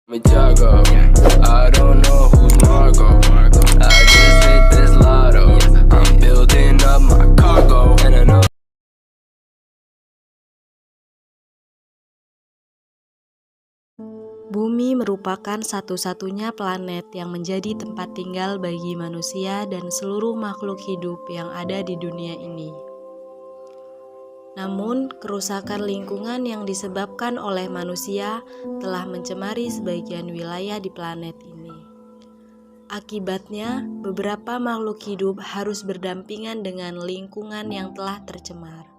Me Jago, I don't know who's Margo. I just hit this lotto. I'm building up my cargo, and I know. Bumi merupakan satu-satunya planet yang menjadi tempat tinggal bagi manusia dan seluruh makhluk hidup yang ada di dunia ini. Namun, kerusakan lingkungan yang disebabkan oleh manusia telah mencemari sebagian wilayah di planet ini. Akibatnya, beberapa makhluk hidup harus berdampingan dengan lingkungan yang telah tercemar.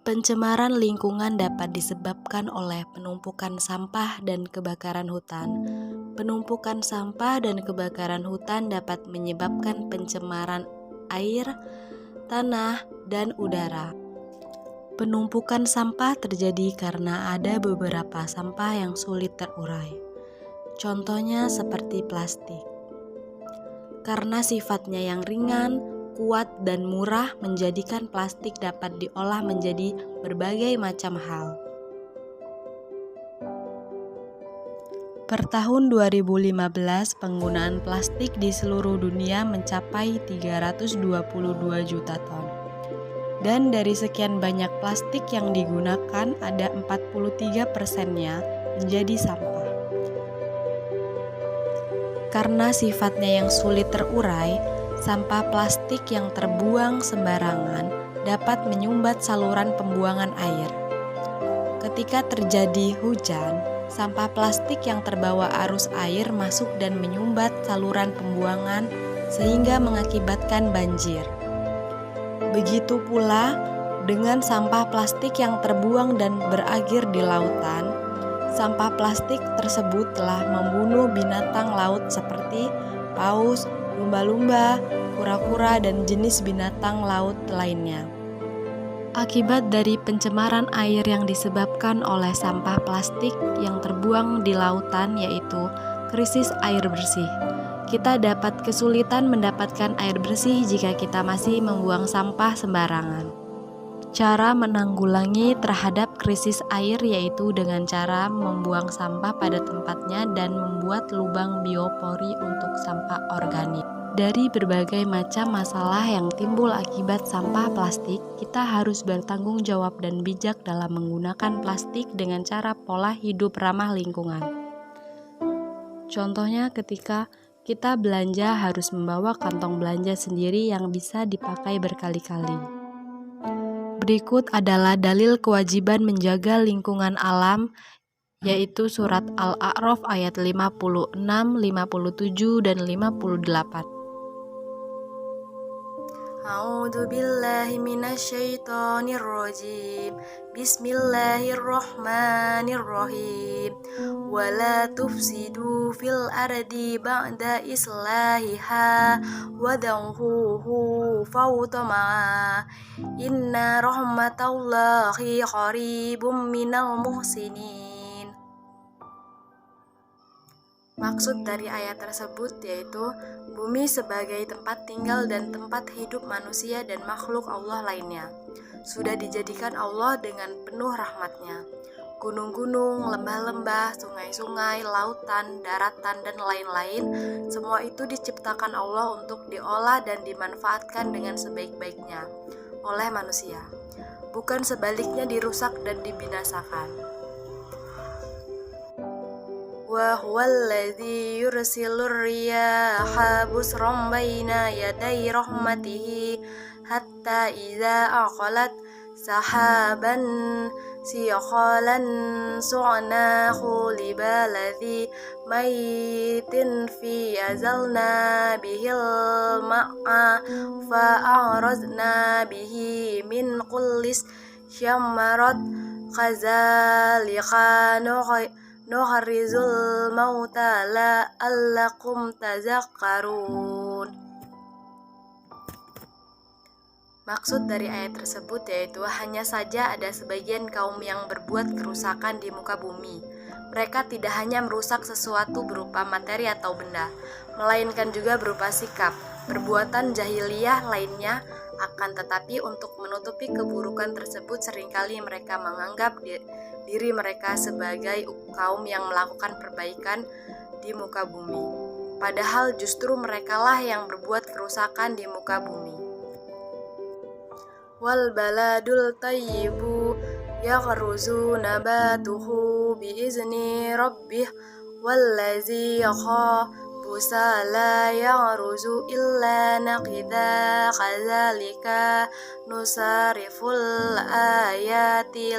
Pencemaran lingkungan dapat disebabkan oleh penumpukan sampah dan kebakaran hutan. Penumpukan sampah dan kebakaran hutan dapat menyebabkan pencemaran air, tanah, dan udara. Penumpukan sampah terjadi karena ada beberapa sampah yang sulit terurai. Contohnya seperti plastik. Karena sifatnya yang ringan, kuat, dan murah menjadikan plastik dapat diolah menjadi berbagai macam hal. Per tahun 2015, penggunaan plastik di seluruh dunia mencapai 322 juta ton. Dan dari sekian banyak plastik yang digunakan, ada 43%-nya menjadi sampah. Karena sifatnya yang sulit terurai, sampah plastik yang terbuang sembarangan dapat menyumbat saluran pembuangan air. Ketika terjadi hujan, sampah plastik yang terbawa arus air masuk dan menyumbat saluran pembuangan sehingga mengakibatkan banjir. Begitu pula dengan sampah plastik yang terbuang dan berakhir di lautan. Sampah plastik tersebut telah membunuh binatang laut seperti paus, lumba-lumba, kura-kura, dan jenis binatang laut lainnya. Akibat dari pencemaran air yang disebabkan oleh sampah plastik yang terbuang di lautan yaitu krisis air bersih. Kita dapat kesulitan mendapatkan air bersih jika kita masih membuang sampah sembarangan. Cara menanggulangi terhadap krisis air yaitu dengan cara membuang sampah pada tempatnya dan membuat lubang biopori untuk sampah organik. Dari berbagai macam masalah yang timbul akibat sampah plastik, kita harus bertanggung jawab dan bijak dalam menggunakan plastik dengan cara pola hidup ramah lingkungan. Contohnya ketika kita belanja harus membawa kantong belanja sendiri yang bisa dipakai berkali-kali. Berikut adalah dalil kewajiban menjaga lingkungan alam, yaitu surat Al-A'raf ayat 56, 57, dan 58. A'udzu billahi minasyaitonir rajim. Bismillahirrahmanirrahim. Wala tufsidu fil ardi ba'da islahiha wad'uhu fawtama. Inna rahmatallahi qaribum minal muhsinin. Maksud dari ayat tersebut yaitu bumi sebagai tempat tinggal dan tempat hidup manusia dan makhluk Allah lainnya sudah dijadikan Allah dengan penuh rahmatnya. Gunung-gunung, lembah-lembah, sungai-sungai, lautan, daratan, dan lain-lain, semua itu diciptakan Allah untuk diolah dan dimanfaatkan dengan sebaik-baiknya oleh manusia, bukan sebaliknya dirusak dan dibinasakan. Wa huwallazi yursilur riyaha busran baina yaday rahmatihi hatta idza aqalat sahaban siqalan su'nahu libaladhi maitin fi azalna bihil ma'a fa'arazna bihi min kullis syamarat kazalika nuharrizul mauta la'allakum tazakkarun. Maksud dari ayat tersebut yaitu hanya saja ada sebagian kaum yang berbuat kerusakan di muka bumi. Mereka tidak hanya merusak sesuatu berupa materi atau benda, melainkan juga berupa sikap, perbuatan jahiliyah lainnya. Akan tetapi untuk menutupi keburukan tersebut seringkali mereka menganggap diri mereka sebagai kaum yang melakukan perbaikan di muka bumi. Padahal justru merekalah yang berbuat kerusakan di muka bumi. Wal baladul tayyibu yakhruju nabatuhu biizni rabbih wallazi yakhabusa la yakhruju illa naqida kadzalika nusariful ayati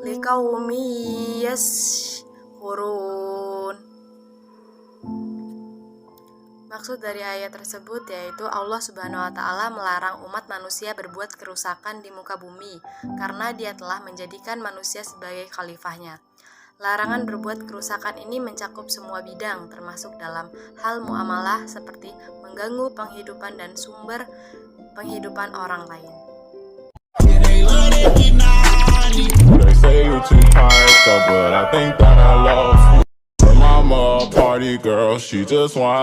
liqaumi yashkurun. Maksud dari ayat tersebut yaitu Allah Subhanahu wa Ta'ala melarang umat manusia berbuat kerusakan di muka bumi karena Dia telah menjadikan manusia sebagai khalifahnya. Larangan berbuat kerusakan ini mencakup semua bidang, termasuk dalam hal muamalah seperti mengganggu penghidupan dan sumber penghidupan orang lain. They say you too hyped up, but I think that I lost you. Mama, party girl, she just want